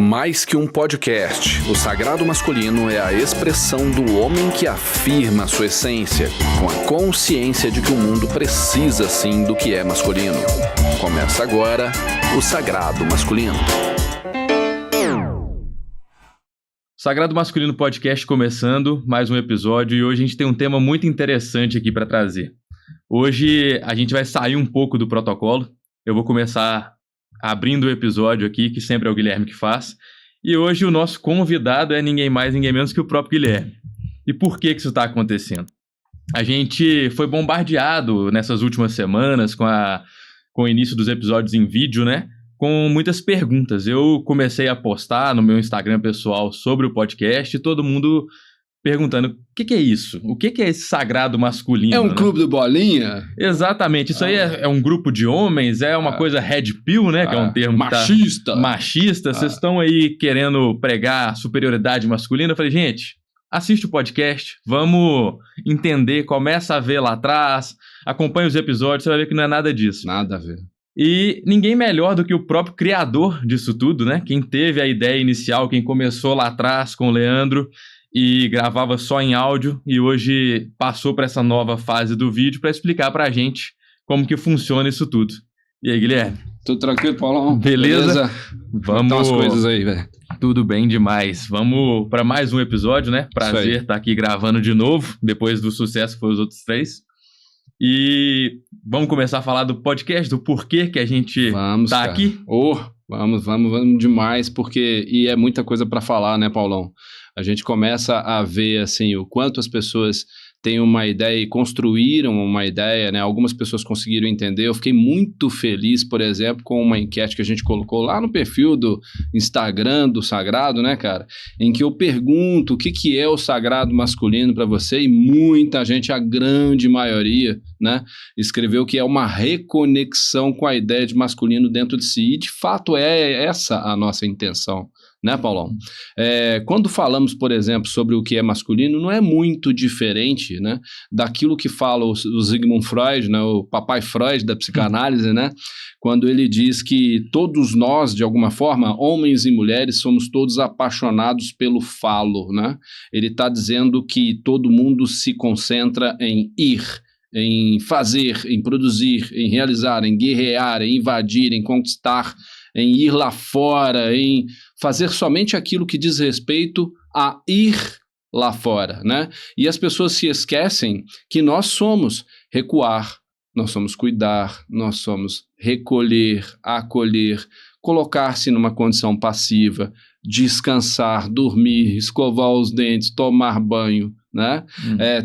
Mais que um podcast, o Sagrado Masculino é a expressão do homem que afirma sua essência, com a consciência de que o mundo precisa sim do que é masculino. Começa agora o Sagrado Masculino. Sagrado Masculino Podcast começando, mais um episódio, e hoje a gente tem um tema muito interessante aqui para trazer. Hoje a gente vai sair um pouco do protocolo, eu vou começar abrindo o episódio aqui, que sempre é o Guilherme que faz, e hoje o nosso convidado é ninguém mais, ninguém menos que o próprio Guilherme. E por que isso está acontecendo? A gente foi bombardeado nessas últimas semanas com o início dos episódios em vídeo, né? Com muitas perguntas. Eu comecei a postar no meu Instagram pessoal sobre o podcast e todo mundo perguntando, o que é isso? O que é esse sagrado masculino? É um né? clube do Bolinha? Exatamente. Isso aí é um grupo de homens, é uma coisa red pill, né? Que é um termo machista. Machista. Vocês estão aí querendo pregar superioridade masculina. Eu falei, gente, assiste o podcast, vamos entender, começa a ver lá atrás, acompanha os episódios, você vai ver que não é nada disso. Nada a ver. E ninguém melhor do que o próprio criador disso tudo, né? Quem teve a ideia inicial, quem começou lá atrás com o Leandro e gravava só em áudio e hoje passou para essa nova fase do vídeo para explicar pra gente como que funciona isso tudo. E aí, Guilherme? Tudo tranquilo, Paulão? Beleza? Vamos... Então as coisas aí, velho. Tudo bem demais. Vamos para mais um episódio, né? Prazer estar aqui gravando de novo, depois do sucesso que foi os outros 3. E vamos começar a falar do podcast, do porquê que a gente tá aqui? Vamos demais, porque e é muita coisa para falar, né, Paulão? A gente começa a ver, assim, o quanto as pessoas têm uma ideia e construíram uma ideia, né? Algumas pessoas conseguiram entender. Eu fiquei muito feliz, por exemplo, com uma enquete que a gente colocou lá no perfil do Instagram do Sagrado, né, cara? Em que eu pergunto o que é o sagrado masculino para você e muita gente, a grande maioria, né, escreveu que é uma reconexão com a ideia de masculino dentro de si. E, de fato, é essa a nossa intenção. Né, Paulão? Quando falamos, por exemplo, sobre o que é masculino, não é muito diferente, né, daquilo que fala o Sigmund Freud, né, o papai Freud da psicanálise, né, quando ele diz que todos nós, de alguma forma, homens e mulheres, somos todos apaixonados pelo falo, né? Ele está dizendo que todo mundo se concentra em ir, em fazer, em produzir, em realizar, em guerrear, em invadir, em conquistar, em ir lá fora, em fazer somente aquilo que diz respeito a ir lá fora, né? E as pessoas se esquecem que nós somos recuar, nós somos cuidar, nós somos recolher, acolher, colocar-se numa condição passiva, descansar, dormir, escovar os dentes, tomar banho, né?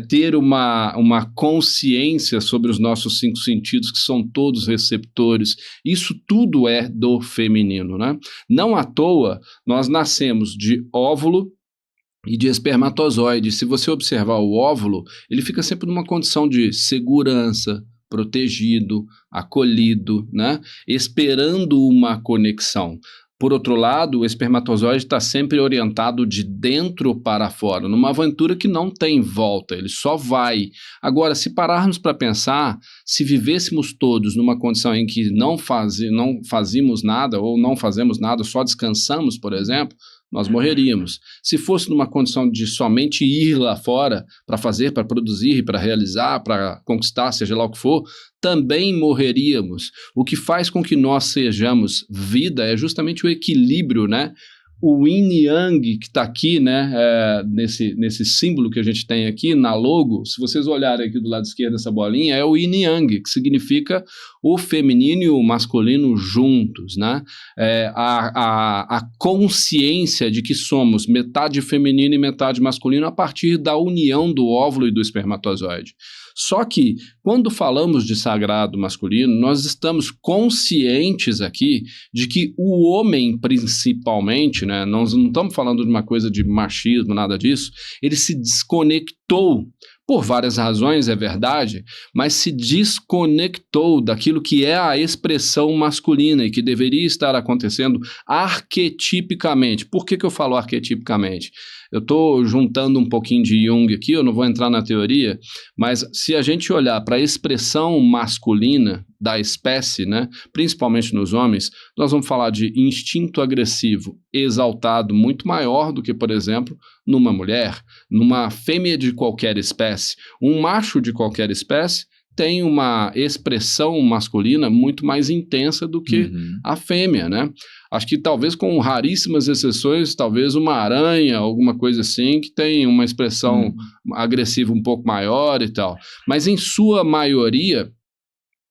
Ter uma consciência sobre os nossos 5 sentidos, que são todos receptores. Isso tudo é do feminino, né? Não à toa, nós nascemos de óvulo e de espermatozoide. Se você observar o óvulo, ele fica sempre numa condição de segurança, protegido, acolhido, né? Esperando uma conexão. Por outro lado, o espermatozoide está sempre orientado de dentro para fora, numa aventura que não tem volta, ele só vai. Agora, se pararmos para pensar, se vivêssemos todos numa condição em que não fazíamos nada ou não fazemos nada, só descansamos, por exemplo, nós morreríamos. Se fosse numa condição de somente ir lá fora para fazer, para produzir, para realizar, para conquistar, seja lá o que for, também morreríamos. O que faz com que nós sejamos vida é justamente o equilíbrio, né? O yin e yang que está aqui, né, nesse símbolo que a gente tem aqui na logo, se vocês olharem aqui do lado esquerdo dessa bolinha, é o yin e yang, que significa o feminino e o masculino juntos, né? A consciência de que somos metade feminino e metade masculino a partir da união do óvulo e do espermatozoide. Só que, quando falamos de sagrado masculino, nós estamos conscientes aqui de que o homem, principalmente, né, nós não estamos falando de uma coisa de machismo, nada disso, ele se desconectou, por várias razões, é verdade, mas se desconectou daquilo que é a expressão masculina e que deveria estar acontecendo arquetipicamente. Por que eu falo arquetipicamente? Eu estou juntando um pouquinho de Jung aqui, eu não vou entrar na teoria, mas se a gente olhar para a expressão masculina da espécie, né, principalmente nos homens, nós vamos falar de instinto agressivo exaltado muito maior do que, por exemplo, numa mulher, numa fêmea de qualquer espécie. Um macho de qualquer espécie tem uma expressão masculina muito mais intensa do que a fêmea, né? Acho que talvez com raríssimas exceções, talvez uma aranha, alguma coisa assim, que tem uma expressão agressiva um pouco maior e tal. Mas em sua maioria,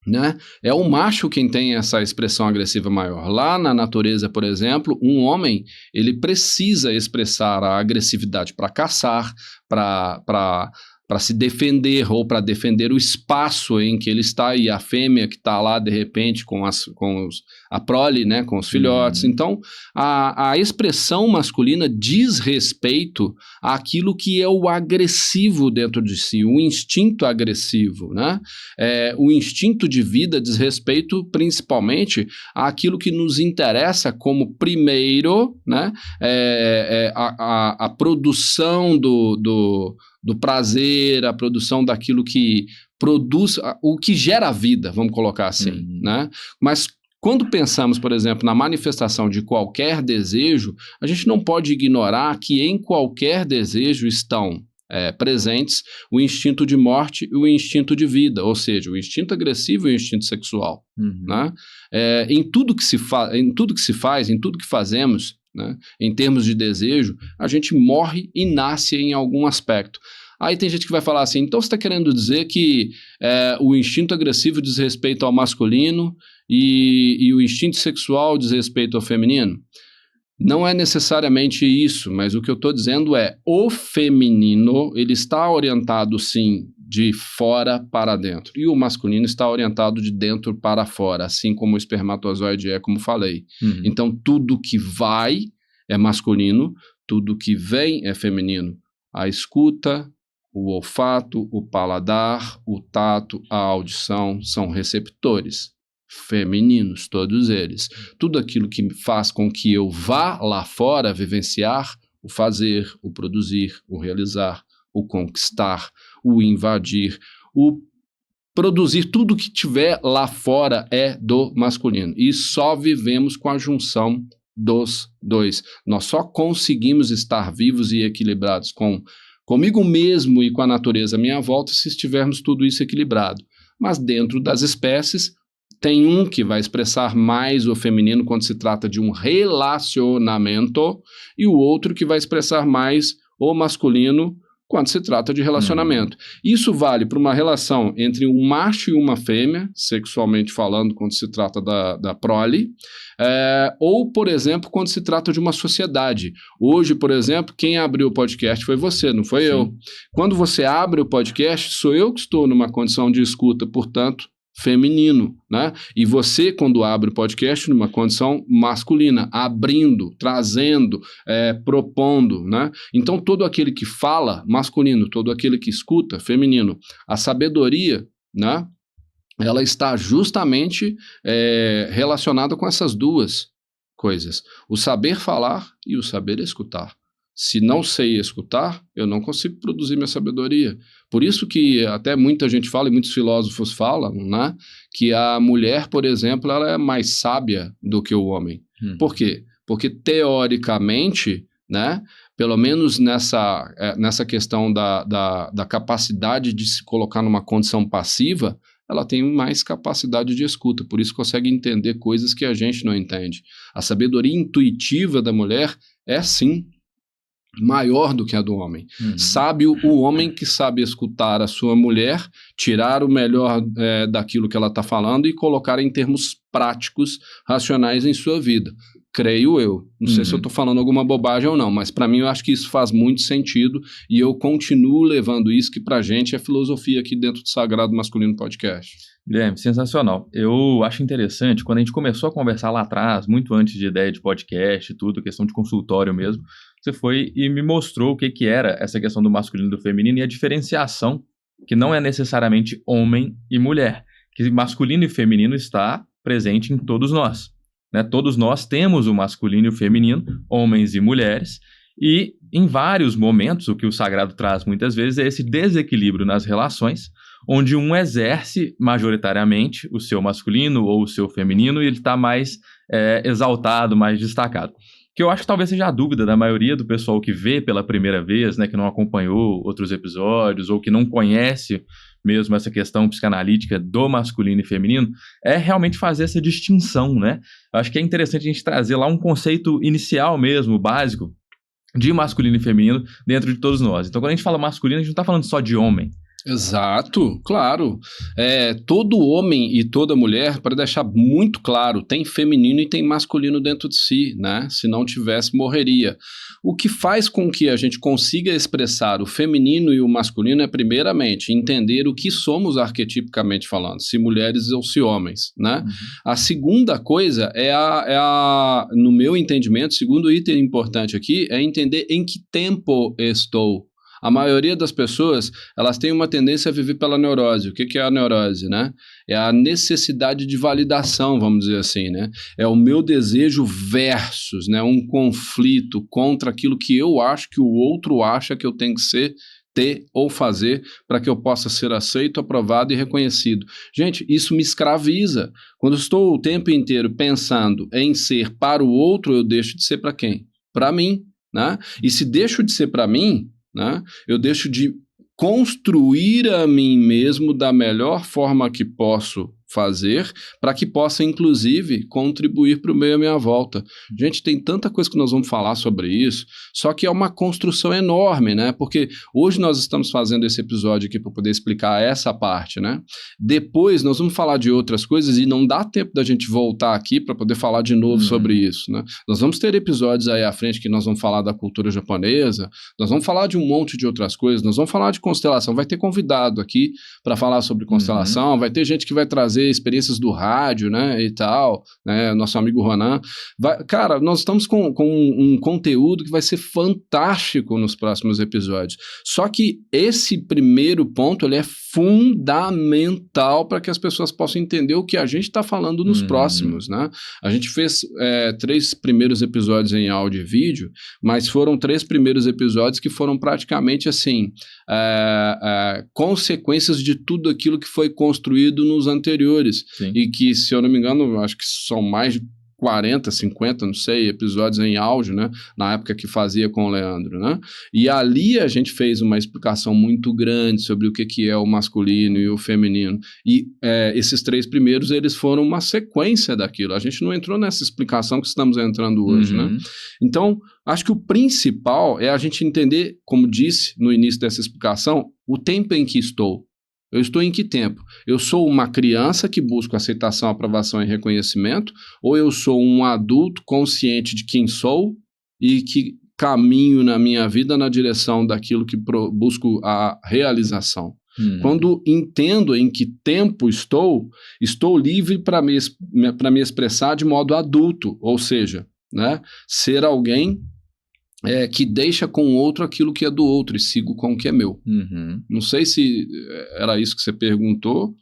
né, é o macho quem tem essa expressão agressiva maior. Lá na natureza, por exemplo, um homem, ele precisa expressar a agressividade para caçar, para se defender ou para defender o espaço em que ele está, e a fêmea que está lá de repente com a prole, né, com os filhotes. Então, a expressão masculina diz respeito àquilo que é o agressivo dentro de si, o instinto agressivo, né? O instinto de vida diz respeito principalmente àquilo que nos interessa como primeiro, né, a produção do prazer, a produção daquilo que produz, o que gera vida, vamos colocar assim, né? Mas quando pensamos, por exemplo, na manifestação de qualquer desejo, a gente não pode ignorar que em qualquer desejo estão presentes o instinto de morte e o instinto de vida, ou seja, o instinto agressivo e o instinto sexual, né? Em tudo que se faz, em tudo que fazemos, né, em termos de desejo, a gente morre e nasce em algum aspecto. Aí tem gente que vai falar assim, então você está querendo dizer que o instinto agressivo diz respeito ao masculino e o instinto sexual diz respeito ao feminino? Não é necessariamente isso, mas o que eu estou dizendo é o feminino, ele está orientado sim de fora para dentro, e o masculino está orientado de dentro para fora, assim como o espermatozoide como falei. Então tudo que vai é masculino, tudo que vem é feminino. A escuta, o olfato, o paladar, o tato, a audição são receptores femininos, todos eles. Tudo aquilo que faz com que eu vá lá fora vivenciar, o fazer, o produzir, o realizar, o conquistar, o invadir, o produzir, tudo que tiver lá fora é do masculino. E só vivemos com a junção dos dois. Nós só conseguimos estar vivos e equilibrados comigo mesmo e com a natureza à minha volta se estivermos tudo isso equilibrado. Mas dentro das espécies, tem um que vai expressar mais o feminino quando se trata de um relacionamento e o outro que vai expressar mais o masculino quando se trata de relacionamento. Isso vale para uma relação entre um macho e uma fêmea, sexualmente falando, quando se trata da prole, ou, por exemplo, quando se trata de uma sociedade. Hoje, por exemplo, quem abriu o podcast foi você, não foi eu. Quando você abre o podcast, sou eu que estou numa condição de escuta, portanto, feminino, né? E você, quando abre o podcast, numa condição masculina, abrindo, trazendo, propondo, né? Então, todo aquele que fala, masculino, todo aquele que escuta, feminino. A sabedoria, né? Ela está justamente relacionada com essas duas coisas. O saber falar e o saber escutar. Se não sei escutar, eu não consigo produzir minha sabedoria. Por isso que até muita gente fala, e muitos filósofos falam, né, que a mulher, por exemplo, ela é mais sábia do que o homem. Por quê? Porque, teoricamente, né, pelo menos nessa questão da capacidade de se colocar numa condição passiva, ela tem mais capacidade de escuta, por isso consegue entender coisas que a gente não entende. A sabedoria intuitiva da mulher é, sim, maior do que a do homem. Sabe o homem que sabe escutar a sua mulher, tirar o melhor daquilo que ela está falando e colocar em termos práticos, racionais em sua vida. Creio eu. Não sei se eu estou falando alguma bobagem ou não, mas para mim eu acho que isso faz muito sentido e eu continuo levando isso, que para a gente é filosofia aqui dentro do Sagrado Masculino Podcast. Guilherme, sensacional. Eu acho interessante, quando a gente começou a conversar lá atrás, muito antes de ideia de podcast e tudo, questão de consultório mesmo, você foi e me mostrou o que era essa questão do masculino e do feminino e a diferenciação, que não é necessariamente homem e mulher, que masculino e feminino está presente em todos nós, né? Todos nós temos o masculino e o feminino, homens e mulheres, e em vários momentos, o que o sagrado traz muitas vezes é esse desequilíbrio nas relações, onde um exerce majoritariamente o seu masculino ou o seu feminino e ele está mais exaltado, mais destacado. Que eu acho que talvez seja a dúvida da maioria do pessoal que vê pela primeira vez, né, que não acompanhou outros episódios ou que não conhece mesmo essa questão psicanalítica do masculino e feminino, é realmente fazer essa distinção, né? Eu acho que é interessante a gente trazer lá um conceito inicial mesmo, básico, de masculino e feminino dentro de todos nós. Então, quando a gente fala masculino, a gente não está falando só de homem. Exato, claro. Todo homem e toda mulher, para deixar muito claro, tem feminino e tem masculino dentro de si, né? Se não tivesse, morreria. O que faz com que a gente consiga expressar o feminino e o masculino é, primeiramente, entender o que somos arquetipicamente falando, se mulheres ou se homens, né? A segunda coisa no meu entendimento, segundo item importante aqui, é entender em que tempo estou. A maioria das pessoas, elas têm uma tendência a viver pela neurose. O que é a neurose, né? É a necessidade de validação, vamos dizer assim, né? É o meu desejo versus, né? Um conflito contra aquilo que eu acho que o outro acha que eu tenho que ser, ter ou fazer para que eu possa ser aceito, aprovado e reconhecido. Gente, isso me escraviza. Quando eu estou o tempo inteiro pensando em ser para o outro, eu deixo de ser para quem? Para mim, né? E se deixo de ser para mim, né, eu deixo de construir a mim mesmo da melhor forma que posso fazer, para que possa, inclusive, contribuir para o meio à minha volta. Gente, tem tanta coisa que nós vamos falar sobre isso, só que é uma construção enorme, né? Porque hoje nós estamos fazendo esse episódio aqui para poder explicar essa parte, né? Depois nós vamos falar de outras coisas e não dá tempo da gente voltar aqui para poder falar de novo sobre isso, né? Nós vamos ter episódios aí à frente que nós vamos falar da cultura japonesa, nós vamos falar de um monte de outras coisas, nós vamos falar de constelação, vai ter convidado aqui para falar sobre constelação, vai ter gente que vai trazer experiências do rádio, né, e tal, né, nosso amigo Ronan. Cara, nós estamos com um conteúdo que vai ser fantástico nos próximos episódios. Só que esse primeiro ponto, ele é fundamental para que as pessoas possam entender o que a gente está falando nos próximos, né? A gente fez 3 primeiros episódios em áudio e vídeo, mas foram 3 primeiros episódios que foram praticamente, assim, consequências de tudo aquilo que foi construído nos anteriores. Sim. E que, se eu não me engano, acho que são mais de 40, 50, não sei, episódios em áudio, né? Na época que fazia com o Leandro, né? E ali a gente fez uma explicação muito grande sobre o que é o masculino e o feminino. E esses 3 primeiros, eles foram uma sequência daquilo. A gente não entrou nessa explicação que estamos entrando hoje, né? Então, acho que o principal é a gente entender, como disse no início dessa explicação, o tempo em que estou. Eu estou em que tempo? Eu sou uma criança que busca aceitação, aprovação e reconhecimento, ou eu sou um adulto consciente de quem sou e que caminho na minha vida na direção daquilo que busco a realização? Quando entendo em que tempo estou livre para me expressar de modo adulto, ou seja, né, ser alguém que deixa com o outro aquilo que é do outro e sigo com o que é meu. Não sei se era isso que você perguntou,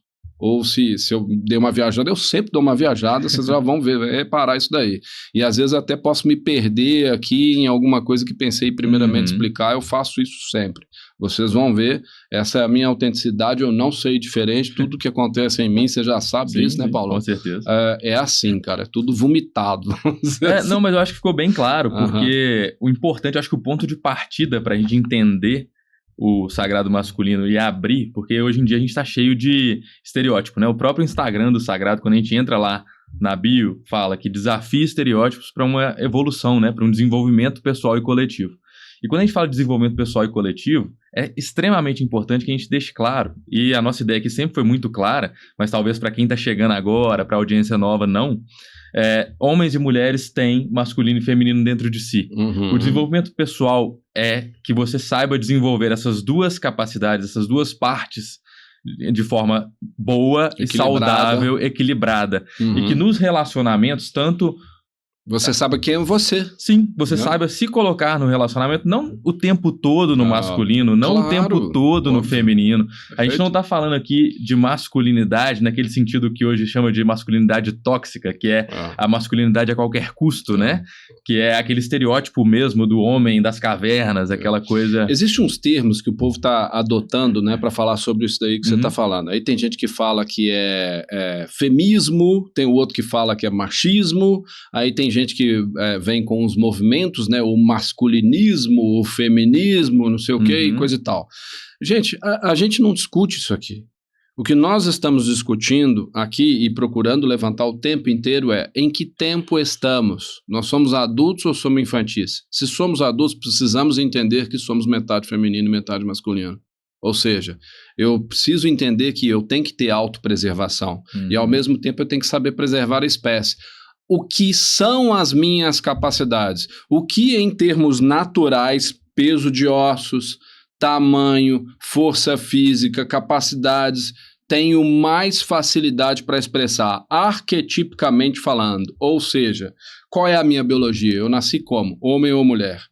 ou se eu dei uma viajada. Eu sempre dou uma viajada, vocês já vão ver, reparar isso daí. E às vezes até posso me perder aqui em alguma coisa que pensei primeiramente explicar, eu faço isso sempre. Vocês vão ver, essa é a minha autenticidade, eu não sei diferente, tudo que acontece em mim, você já sabe disso, né, Paulo? Com certeza. É assim, cara, é tudo vomitado. Não, mas eu acho que ficou bem claro, porque o importante, eu acho que o ponto de partida para a gente entender o sagrado masculino e abrir, porque hoje em dia a gente está cheio de estereótipo, né? O próprio Instagram do sagrado, quando a gente entra lá na bio, fala que desafia estereótipos para uma evolução, né? Para um desenvolvimento pessoal e coletivo. E quando a gente fala de desenvolvimento pessoal e coletivo, é extremamente importante que a gente deixe claro, e a nossa ideia aqui sempre foi muito clara, mas talvez para quem está chegando agora, para a audiência nova, não. Homens e mulheres têm masculino e feminino dentro de si. O desenvolvimento pessoal é que você saiba desenvolver essas duas capacidades, essas duas partes de forma boa e saudável, equilibrada. E que nos relacionamentos, tanto Você sabe quem é você. Sim, você Não? saiba se colocar no relacionamento, não o tempo todo no masculino, não o tempo todo no feminino. A gente não tá falando aqui de masculinidade naquele sentido que hoje chama de masculinidade tóxica, que é a masculinidade a qualquer custo, né? Que é aquele estereótipo mesmo do homem das cavernas, aquela coisa... Existem uns termos que o povo tá adotando, né, para falar sobre isso daí que você tá falando. Aí tem gente que fala que é femismo, tem o outro que fala que é machismo, aí tem gente que vem com os movimentos, né, o masculinismo, o feminismo, não sei o que, e coisa e tal. Gente, a gente não discute isso aqui. O que nós estamos discutindo aqui e procurando levantar o tempo inteiro é em que tempo estamos? Nós somos adultos ou somos infantis? Se somos adultos, precisamos entender que somos metade feminino e metade masculino. Ou seja, eu preciso entender que eu tenho que ter autopreservação e ao mesmo tempo eu tenho que saber preservar a espécie. O que são as minhas capacidades? O que em termos naturais, peso de ossos, tamanho, força física, capacidades, tenho mais facilidade para expressar arquetipicamente falando? Ou seja, qual é a minha biologia? Eu nasci como? Homem ou mulher?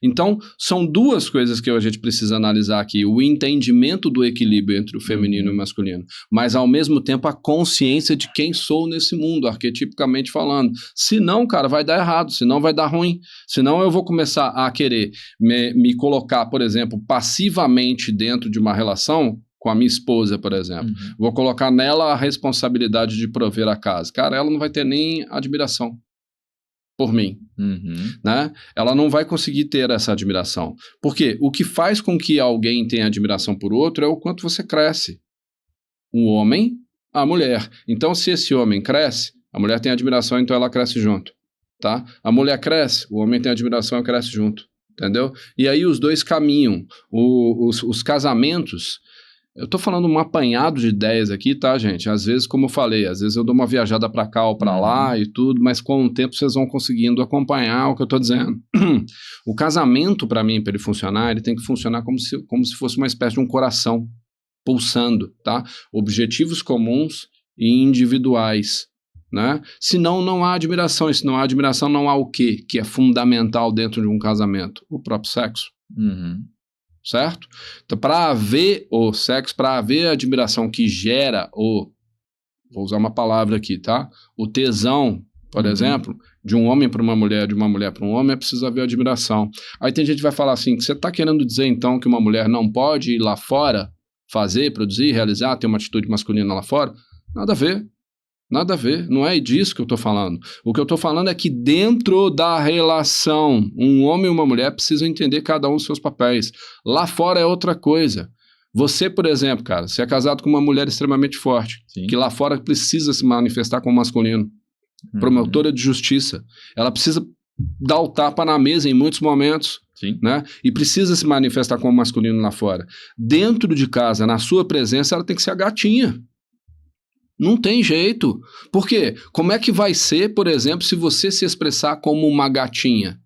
Então, são duas coisas que a gente precisa analisar aqui. O entendimento do equilíbrio entre o feminino e o masculino, mas, ao mesmo tempo, a consciência de quem sou nesse mundo, arquetipicamente falando. Senão, cara, vai dar errado, senão vai dar ruim. Senão eu vou começar a querer me colocar, por exemplo, passivamente dentro de uma relação com a minha esposa, por exemplo. Vou colocar nela a responsabilidade de prover a casa. Cara, ela não vai ter nem admiração por mim, né? Ela não vai conseguir ter essa admiração. Porque o que faz com que alguém tenha admiração por outro é o quanto você cresce. O homem, a mulher. Então, se esse homem cresce, a mulher tem admiração, então ela cresce junto, tá? A mulher cresce, o homem tem admiração e cresce junto, entendeu? E aí os dois caminham. Os casamentos... Eu tô falando um apanhado de ideias aqui, tá, gente? Às vezes, como eu falei, às vezes eu dou uma viajada para cá ou para lá e tudo, mas com o tempo vocês vão conseguindo acompanhar o que eu tô dizendo. O casamento, para mim, para ele funcionar, ele tem que funcionar como se fosse uma espécie de um coração pulsando, tá? Objetivos comuns e individuais, né? Senão não há admiração, e se não há admiração, não há o quê? Que é fundamental dentro de um casamento? O próprio sexo. Certo? Então, para haver o sexo, para haver a admiração que gera vou usar uma palavra aqui, tá? O tesão, por exemplo, de um homem para uma mulher, de uma mulher para um homem, é preciso haver admiração. Aí tem gente que vai falar assim, que você está querendo dizer então que uma mulher não pode ir lá fora, fazer, produzir, realizar, ter uma atitude masculina lá fora? Nada a ver. Nada a ver, não é disso que eu estou falando. O que eu estou falando é que dentro da relação, um homem e uma mulher precisam entender cada um dos seus papéis. Lá fora é outra coisa. Você, por exemplo, cara, você é casado com uma mulher extremamente forte, que lá fora precisa se manifestar como masculino, promotora de justiça. Ela precisa dar o tapa na mesa em muitos momentos. Né? E precisa se manifestar como masculino lá fora. Dentro de casa, na sua presença, ela tem que ser a gatinha. Não tem jeito. Por quê? Como é que vai ser, por exemplo, se você se expressar como uma gatinha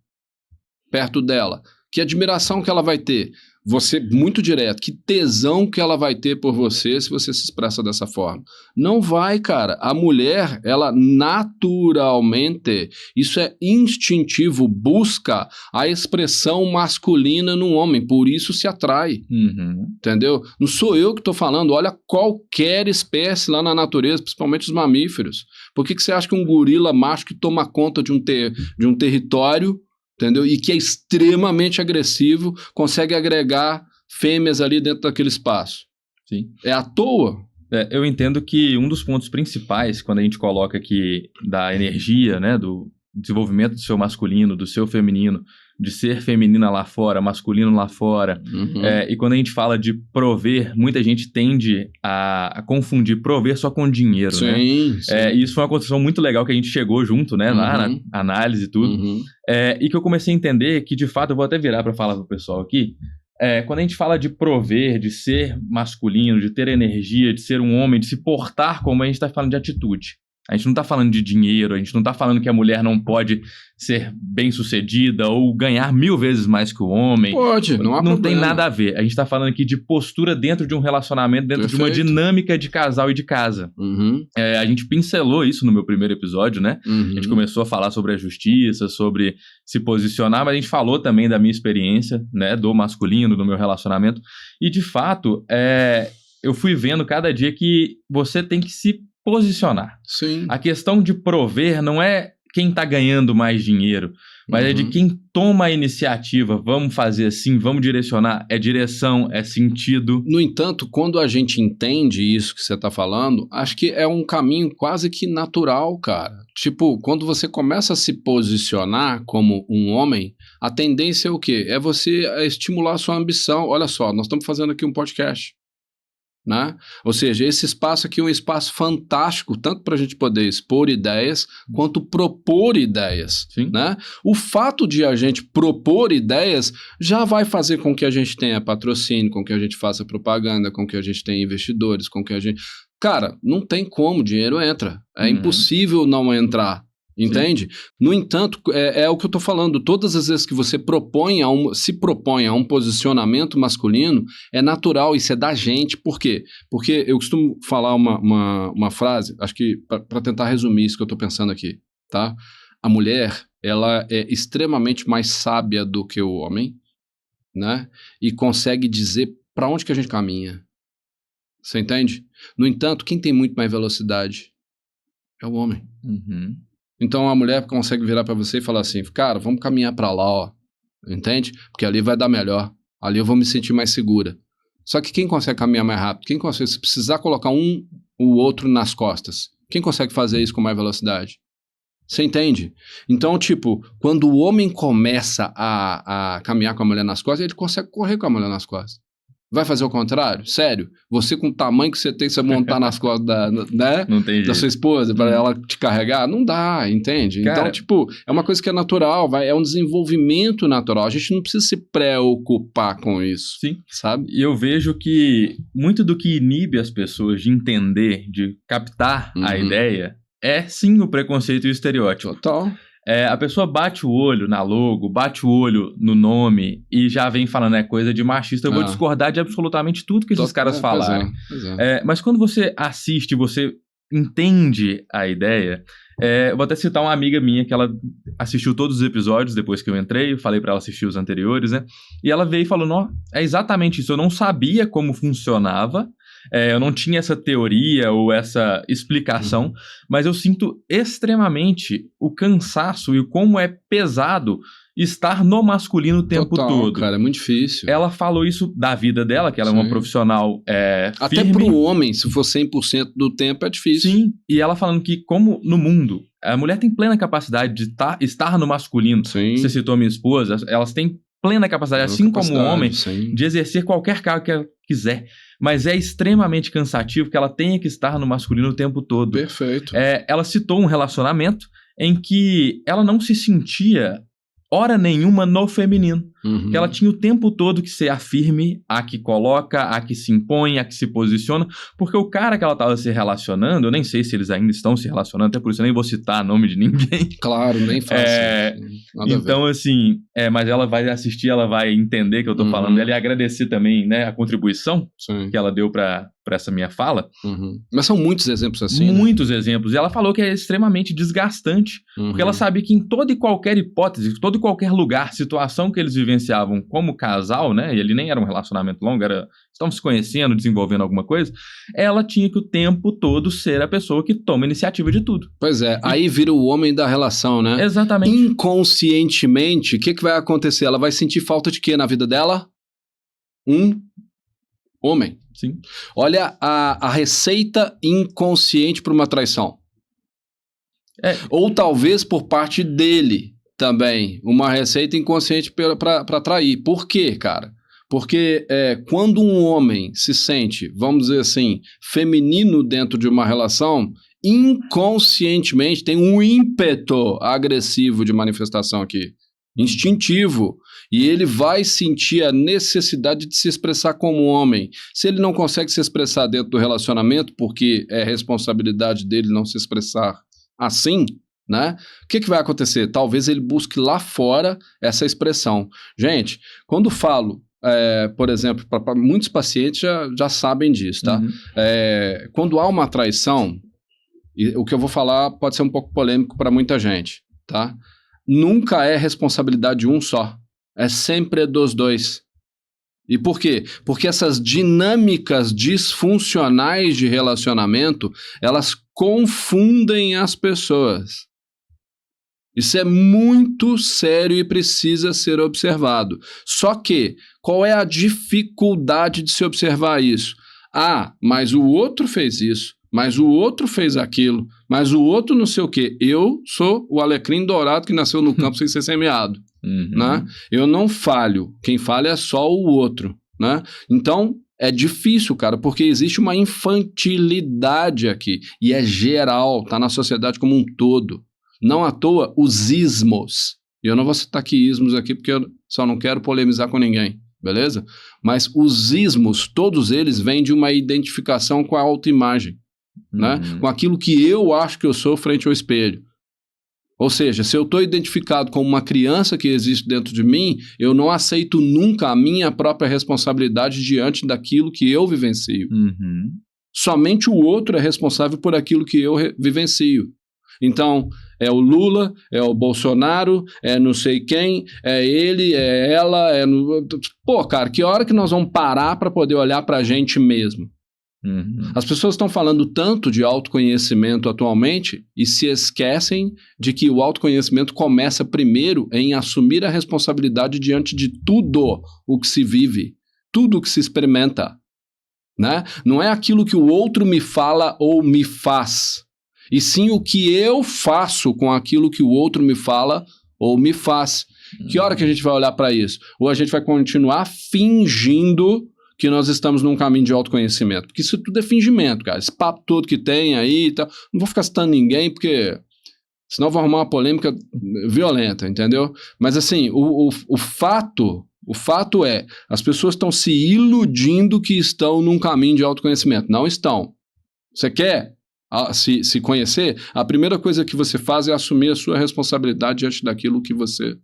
perto dela? Que admiração que ela vai ter? Você, muito direto, que tesão que ela vai ter por você se você se expressa dessa forma? Não vai, cara. A mulher, ela naturalmente, isso é instintivo, busca a expressão masculina no homem, por isso se atrai. Entendeu? Não sou eu que estou falando, olha qualquer espécie lá na natureza, principalmente os mamíferos. Por que você acha que um gorila macho que toma conta de um território, entendeu? E que é extremamente agressivo, consegue agregar fêmeas ali dentro daquele espaço? É à toa? Eu entendo que um dos pontos principais, quando a gente coloca aqui da energia, né, do desenvolvimento do seu masculino, do seu feminino, de ser feminina lá fora, masculino lá fora, e quando a gente fala de prover, muita gente tende a confundir prover só com dinheiro, né? Sim. E isso foi uma construção muito legal que a gente chegou junto, né, lá na análise e tudo, e que eu comecei a entender que, de fato, eu vou até virar para falar pro pessoal aqui, quando a gente fala de prover, de ser masculino, de ter energia, de ser um homem, de se portar como, a gente está falando de atitude. A gente não tá falando de dinheiro, a gente não tá falando que a mulher não pode ser bem-sucedida ou ganhar 1000 vezes mais que o homem. Pode, não há Não problema. tem nada a ver. A gente tá falando aqui de postura dentro de um relacionamento, dentro de uma dinâmica de casal e de casa. A gente pincelou isso no meu primeiro episódio, né? A gente começou a falar sobre a justiça, sobre se posicionar, mas a gente falou também da minha experiência, né? Do masculino, do meu relacionamento. E, de fato, eu fui vendo cada dia que você tem que se posicionar. Sim. A questão de prover não é quem está ganhando mais dinheiro, mas é de quem toma a iniciativa. Vamos fazer assim, vamos direcionar. É direção, é sentido. No entanto, quando a gente entende isso que você está falando, acho que é um caminho quase que natural, cara. Tipo, quando você começa a se posicionar como um homem, a tendência é o quê? É você estimular a sua ambição. Olha só, nós estamos fazendo aqui um podcast. Né? Ou seja, esse espaço aqui é um espaço fantástico, tanto para a gente poder expor ideias, quanto propor ideias. Né? O fato de a gente propor ideias já vai fazer com que a gente tenha patrocínio, com que a gente faça propaganda, com que a gente tenha investidores, com que a gente... Cara, não tem como, dinheiro entra. É impossível não entrar. Entende? Sim. No entanto, é o que eu estou falando. Todas as vezes que você se propõe a um posicionamento masculino, é natural, isso é da gente. Por quê? Porque eu costumo falar uma frase, acho que para tentar resumir isso que eu estou pensando aqui, tá? A mulher, ela é extremamente mais sábia do que o homem, né? E consegue dizer para onde que a gente caminha. Você entende? No entanto, quem tem muito mais velocidade é o homem. Então a mulher consegue virar para você e falar assim, cara, vamos caminhar para lá, ó, entende? Porque ali vai dar melhor, ali eu vou me sentir mais segura. Só que quem consegue caminhar mais rápido? Quem consegue, se precisar colocar o outro nas costas, quem consegue fazer isso com mais velocidade? Você entende? Então, tipo, quando o homem começa a caminhar com a mulher nas costas, ele consegue correr com a mulher nas costas. Vai fazer o contrário? Sério? Você com o tamanho que você tem, você montar nas costas da sua esposa para ela te carregar? Não dá, entende? Cara, então, tipo, é uma coisa que é natural, é um desenvolvimento natural. A gente não precisa se preocupar com isso. Sim. Sabe? E eu vejo que muito do que inibe as pessoas de entender, de captar a ideia, é sim o preconceito e o estereótipo. Total. A pessoa bate o olho na logo, bate o olho no nome e já vem falando, é coisa de machista. Eu vou discordar de absolutamente tudo que esses caras falarem. Mas quando você assiste, você entende a ideia. Eu vou até citar uma amiga minha que ela assistiu todos os episódios depois que eu entrei, eu falei pra ela assistir os anteriores, né? E ela veio e falou, não, é exatamente isso, eu não sabia como funcionava, eu não tinha essa teoria ou essa explicação, mas eu sinto extremamente o cansaço e o como é pesado estar no masculino o tempo todo. Cara, é muito difícil. Ela falou isso da vida dela, que ela é uma profissional até firme. pro homem, se for 100% do tempo, é difícil. Sim, e ela falando que como no mundo, a mulher tem plena capacidade de estar no masculino. Sim. Você citou minha esposa, elas têm plena capacidade, assim como o homem, sim, de exercer qualquer cargo que ela quiser. Mas é extremamente cansativo que ela tenha que estar no masculino o tempo todo. Perfeito. Ela citou um relacionamento em que ela não se sentia hora nenhuma no feminino. Que ela tinha o tempo todo que ser a firme, a que coloca, a que se impõe, a que se posiciona, porque o cara que ela estava se relacionando, eu nem sei se eles ainda estão se relacionando, até por isso eu nem vou citar nome de ninguém. Claro, nem faço. Então, assim, mas ela vai assistir, ela vai entender que eu tô falando dela e agradecer também, né, a contribuição que ela deu para essa minha fala. Mas são muitos exemplos assim, muitos exemplos. E ela falou que é extremamente desgastante, porque ela sabe que em toda e qualquer hipótese, todo e qualquer lugar, situação que eles vivenciavam como casal, né, e ele nem era um relacionamento longo, estavam se conhecendo, desenvolvendo alguma coisa, ela tinha que o tempo todo ser a pessoa que toma iniciativa de tudo. Pois é, aí vira o homem da relação, né? Exatamente. Inconscientemente, o que vai acontecer? Ela vai sentir falta de quê na vida dela? Um homem. Sim. Olha a receita inconsciente para uma traição. Ou talvez por parte dele também, uma receita inconsciente para trair. Por quê, cara? Porque quando um homem se sente, vamos dizer assim, feminino dentro de uma relação, inconscientemente tem um ímpeto agressivo de manifestação aqui. instintivo. E ele vai sentir a necessidade de se expressar como homem. Se ele não consegue se expressar dentro do relacionamento, porque é responsabilidade dele não se expressar assim, né? O que vai acontecer? Talvez ele busque lá fora essa expressão. Gente, quando falo, por exemplo, para muitos pacientes já sabem disso, tá? Uhum. Quando há uma traição, e o que eu vou falar pode ser um pouco polêmico para muita gente, tá? Nunca é responsabilidade de um só. É sempre dos dois. E por quê? Porque essas dinâmicas disfuncionais de relacionamento, elas confundem as pessoas. Isso é muito sério e precisa ser observado. Só que, qual é a dificuldade de se observar isso? Ah, mas o outro fez isso, mas o outro fez aquilo, mas o outro não sei o quê. Eu sou o alecrim dourado que nasceu no campo sem ser semeado. Uhum. Né? Eu não falho, quem falha é só o outro, né? Então é difícil, cara, porque existe uma infantilidade aqui e é geral, tá na sociedade como um todo. Não à toa os ismos, e eu não vou citar aqui ismos aqui porque eu só não quero polemizar com ninguém, beleza? Mas os ismos, todos eles vêm de uma identificação com a autoimagem, né? Com aquilo que eu acho que eu sou frente ao espelho. Ou seja, se eu estou identificado como uma criança que existe dentro de mim, eu não aceito nunca a minha própria responsabilidade diante daquilo que eu vivencio. Uhum. Somente o outro é responsável por aquilo que eu vivencio. Então, é o Lula, é o Bolsonaro, é não sei quem, é ele, é ela, Pô, cara, que hora que nós vamos parar para poder olhar para a gente mesmo? Uhum. As pessoas estão falando tanto de autoconhecimento atualmente e se esquecem de que o autoconhecimento começa primeiro em assumir a responsabilidade diante de tudo o que se vive, tudo o que se experimenta, né? Não é aquilo que o outro me fala ou me faz, e sim o que eu faço com aquilo que o outro me fala ou me faz. Que hora que a gente vai olhar para isso? Ou a gente vai continuar fingindo que nós estamos num caminho de autoconhecimento? Porque isso tudo é fingimento, cara. Esse papo todo que tem aí e tal. Não vou ficar citando ninguém, porque senão eu vou arrumar uma polêmica violenta, entendeu? Mas assim, o fato é, as pessoas estão se iludindo que estão num caminho de autoconhecimento. Não estão. Você quer se conhecer? A primeira coisa que você faz é assumir a sua responsabilidade diante daquilo que você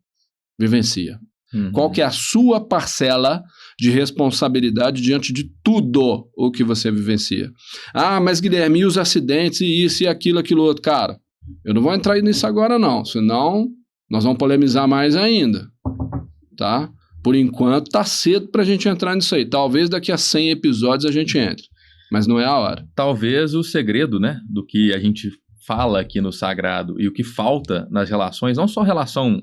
vivencia. Uhum. Qual que é a sua parcela de responsabilidade diante de tudo o que você vivencia? Ah, mas Guilherme, e os acidentes, e isso, e aquilo, aquilo outro? Cara, eu não vou entrar nisso agora não, senão nós vamos polemizar mais ainda, tá? Por enquanto tá cedo pra gente entrar nisso aí. Talvez daqui a 100 episódios a gente entre, mas não é a hora. Talvez o segredo, né, do que a gente fala aqui no Sagrado e o que falta nas relações, não só relação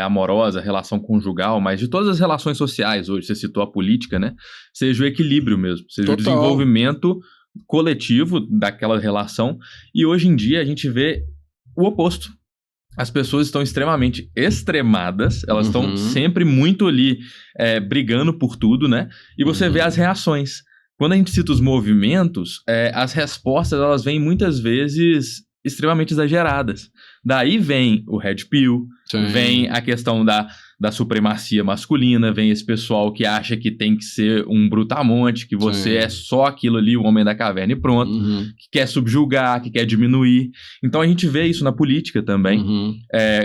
amorosa, relação conjugal, mas de todas as relações sociais hoje, você citou a política, né? Seja o equilíbrio mesmo, seja o desenvolvimento coletivo daquela relação. E hoje em dia a gente vê o oposto. As pessoas estão extremamente extremadas, elas estão sempre muito ali brigando por tudo, né? E você vê as reações. Quando a gente cita os movimentos, as respostas elas vêm muitas vezes extremamente exageradas. Daí vem o Red Pill, vem a questão da supremacia masculina, vem esse pessoal que acha que tem que ser um brutamonte, que você é só aquilo ali, o homem da caverna e pronto, que quer subjugar, que quer diminuir. Então a gente vê isso na política também,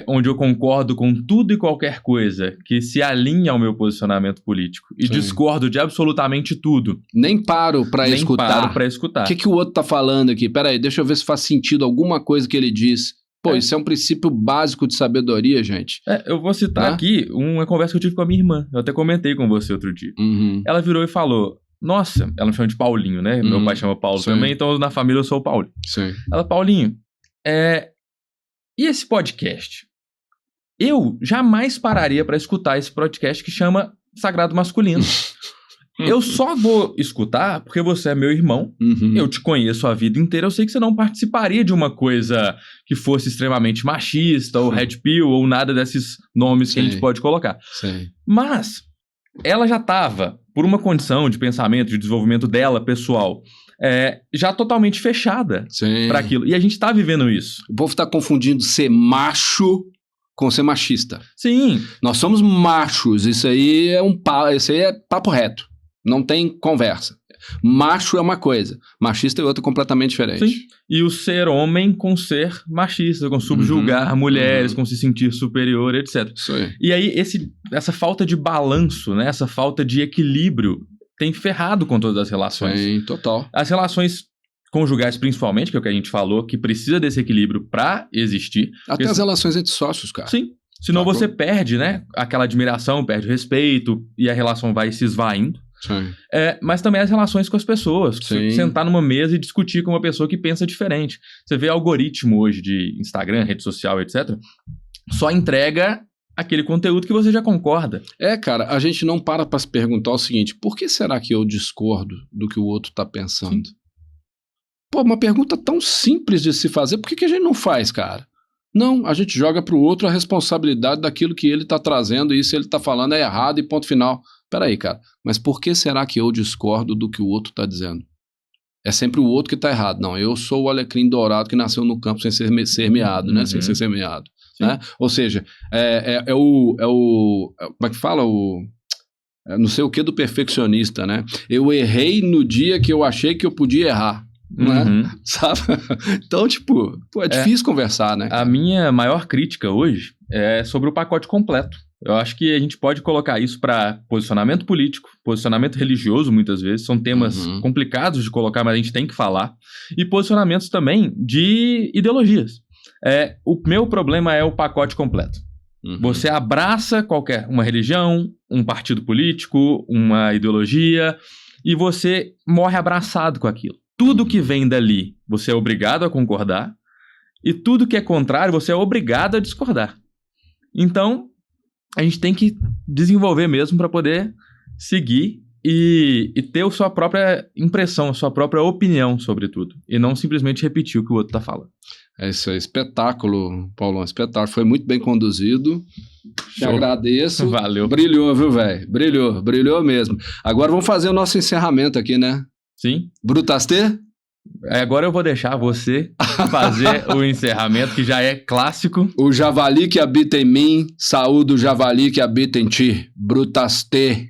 onde eu concordo com tudo e qualquer coisa que se alinha ao meu posicionamento político e discordo de absolutamente tudo. Nem paro pra escutar. O que o outro tá falando aqui? Peraí, deixa eu ver se faz sentido alguma coisa que ele diz. Pô, isso é um princípio básico de sabedoria, gente. Eu vou citar aqui uma conversa que eu tive com a minha irmã. Eu até comentei com você outro dia. Ela virou e falou, nossa, ela me chama de Paulinho, né? Meu pai chama Paulo também, então na família eu sou o Paulinho. Ela, Paulinho, e esse podcast? Eu jamais pararia pra escutar esse podcast que chama Sagrado Masculino. Eu só vou escutar porque você é meu irmão, eu te conheço a vida inteira, eu sei que você não participaria de uma coisa que fosse extremamente machista, ou Red Pill, ou nada desses nomes que a gente pode colocar. Mas ela já estava, por uma condição de pensamento, de desenvolvimento dela, pessoal, já totalmente fechada para aquilo. E a gente tá vivendo isso. O povo tá confundindo ser macho com ser machista. Sim. Nós somos machos, isso aí é papo reto. Não tem conversa. Macho é uma coisa, machista é outra completamente diferente. Sim. E o ser homem com ser machista, com subjugar mulheres, com se sentir superior, etc. Isso aí. E aí essa falta de balanço, né? Essa falta de equilíbrio tem ferrado com todas as relações. Sim, total. As relações conjugais, principalmente, que é o que a gente falou, que precisa desse equilíbrio para existir. Até as relações entre sócios, cara. Sim. Senão Sacou? você perde, né? Aquela admiração, perde o respeito e a relação vai se esvaindo. Sim. Mas também as relações com as pessoas. Sim. Sentar numa mesa e discutir com uma pessoa que pensa diferente. Você vê algoritmo hoje de Instagram, rede social, etc. Só entrega aquele conteúdo que você já concorda. Cara, a gente não para se perguntar o seguinte, por que será que eu discordo do que o outro tá pensando? Sim. Pô, uma pergunta tão simples de se fazer, por que a gente não faz, cara? Não, a gente joga pro outro a responsabilidade daquilo que ele tá trazendo e se ele tá falando é errado e ponto final. Peraí, cara, mas por que será que eu discordo do que o outro tá dizendo? É sempre o outro que tá errado. Não, eu sou o alecrim dourado que nasceu no campo sem ser semeado, né? Sem ser semeado, né? Ou seja, como é que fala? Não sei o que do perfeccionista, né? Eu errei no dia que eu achei que eu podia errar. Né? Sabe? Então, tipo, é difícil conversar, né? A minha maior crítica hoje é sobre o pacote completo. Eu acho que a gente pode colocar isso para posicionamento político, posicionamento religioso, muitas vezes. São temas complicados de colocar, mas a gente tem que falar. E posicionamentos também de ideologias. O meu problema é o pacote completo. Você abraça uma religião, um partido político, uma ideologia, e você morre abraçado com aquilo. Tudo que vem dali, você é obrigado a concordar, e tudo que é contrário, você é obrigado a discordar. Então, a gente tem que desenvolver mesmo para poder seguir e ter a sua própria impressão, a sua própria opinião sobre tudo, e não simplesmente repetir o que o outro está falando. É isso aí, espetáculo, Paulão, espetáculo. Foi muito bem conduzido. Te agradeço. Valeu. Brilhou, viu, velho? Brilhou mesmo. Agora vamos fazer o nosso encerramento aqui, né? Sim. Brutastê? Agora eu vou deixar você fazer o encerramento, que já é clássico. O javali que habita em mim, saúde o javali que habita em ti. Brutastê.